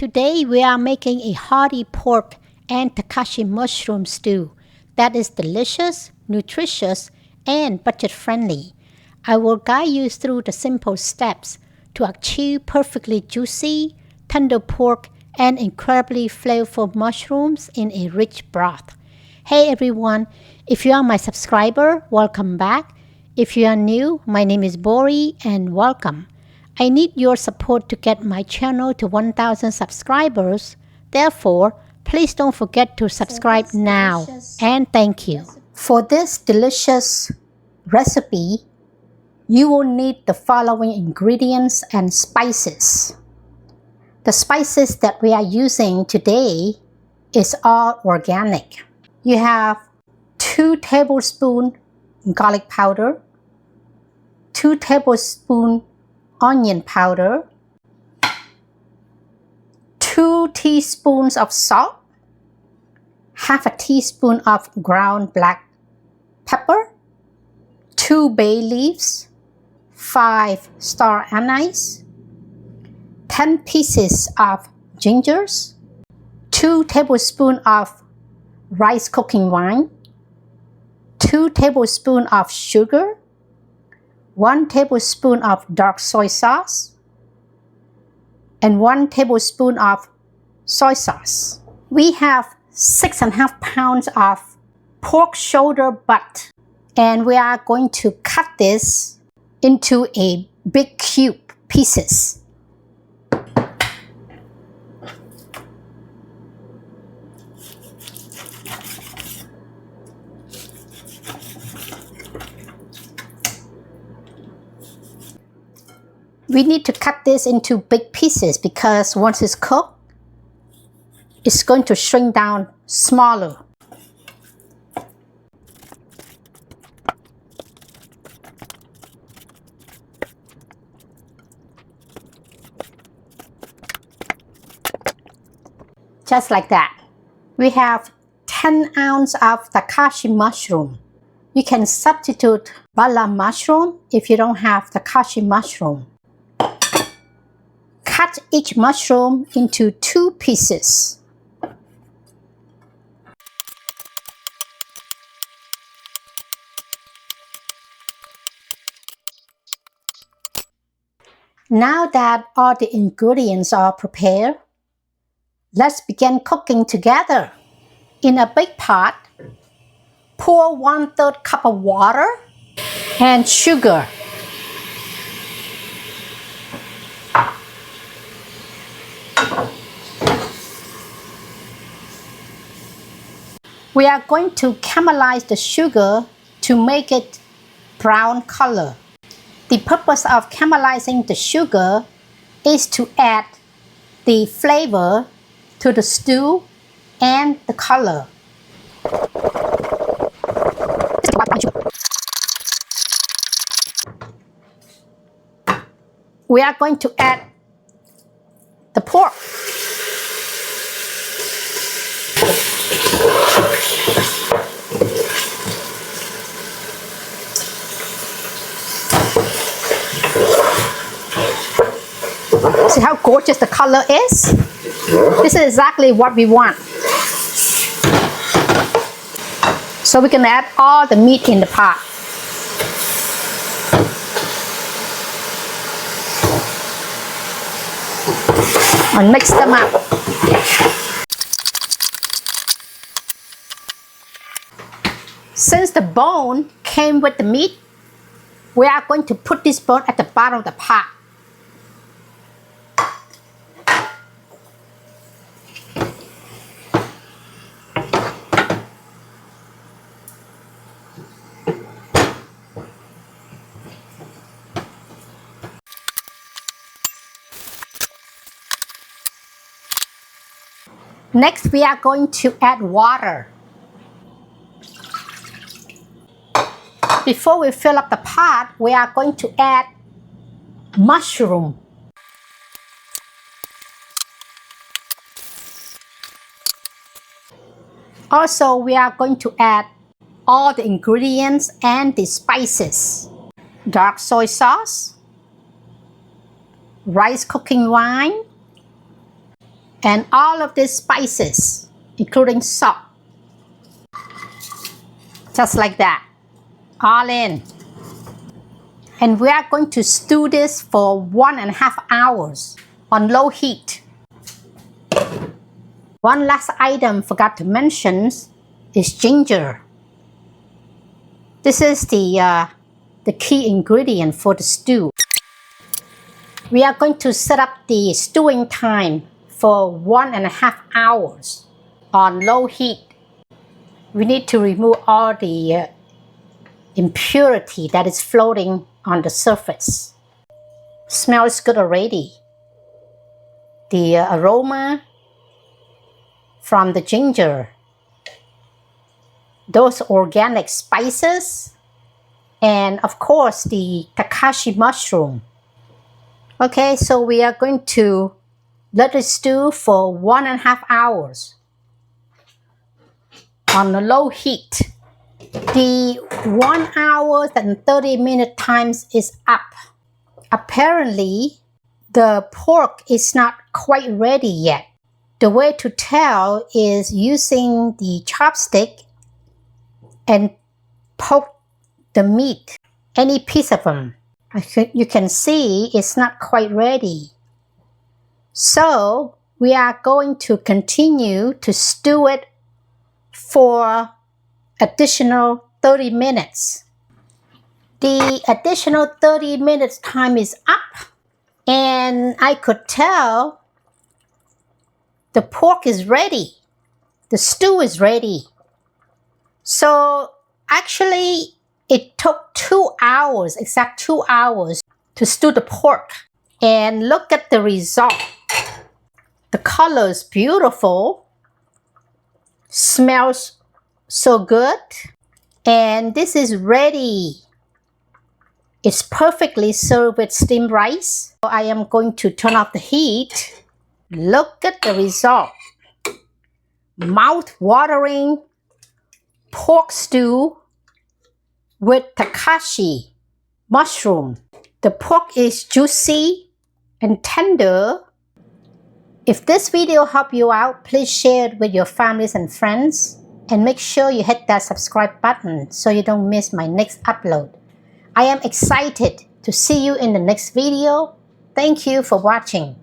Today we are making a hearty pork and Takashi mushroom stew that is delicious, nutritious, and budget-friendly. I will guide you through the simple steps to achieve perfectly juicy, tender pork and incredibly flavorful mushrooms in a rich broth. Hey everyone, if you are my subscriber, welcome back. If you are new, my name is Bori and welcome. I need your support to get my channel to 1,000 subscribers. Therefore, please don't forget to subscribe now. And thank you. For this delicious recipe, you will need the following ingredients and spices. The spices that we are using today is all organic. You have 2 tablespoons garlic powder, 2 tablespoons onion powder, 2 teaspoons of salt, half a teaspoon of ground black pepper, 2 bay leaves, 5 star anise, 10 pieces of gingers, 2 tablespoons of rice cooking wine, 2 tablespoons of sugar, 1 tablespoon of dark soy sauce, and 1 tablespoon of soy sauce. We have 6.5 pounds of pork shoulder butt, and we are going to cut this into a big cube pieces. We need to cut this into big pieces because once it's cooked, it's going to shrink down smaller. Just like that. We have 10 ounces of Takashi mushroom. You can substitute bala mushroom if you don't have Takashi mushroom. Cut each mushroom into 2 pieces. Now that all the ingredients are prepared, let's begin cooking together. In a big pot, pour 1/3 cup of water and sugar. We are going to caramelize the sugar to make it brown color. The purpose of caramelizing the sugar is to add the flavor to the stew and the color. We are going to add the pork. See how gorgeous the color is? This is exactly what we want. So we can add all the meat in the pot. And mix them up. Since the bone came with the meat, we are going to put this bone at the bottom of the pot. Next, we are going to add water. Before we fill up the pot, we are going to add mushroom. Also, we are going to add all the ingredients and the spices. Dark soy sauce, rice cooking wine, and all of these spices, including salt. Just like that, all in. And we are going to stew this for 1.5 hours on low heat. One last item forgot to mention is ginger. This is the key ingredient for the stew. We are going to set up the stewing time for 1.5 hours on low heat. We need to remove all the impurity that is floating on the surface. Smells good already. The aroma from the ginger, those organic spices, and of course the Takashi mushroom. Okay, so we are going to let it stew for 1.5 hours on a low heat. The 1 hour and 30-minute times is up. Apparently, the pork is not quite ready yet. The way to tell is using the chopstick and poke the meat, any piece of them. You can see it's not quite ready. So we are going to continue to stew it for additional 30 minutes. The additional 30 minutes time is up, and I could tell the pork is ready. The stew is ready. So actually it took 2 hours, exact 2 hours to stew the pork. And look at the result. The color is beautiful. Smells so good. And this is ready. It's perfectly served with steamed rice. So I am going to turn off the heat. Look at the result. Mouth-watering pork stew with Takashi mushroom. The pork is juicy and tender. If this video helped you out, please share it with your families and friends. And make sure you hit that subscribe button so you don't miss my next upload. I am excited to see you in the next video. Thank you for watching.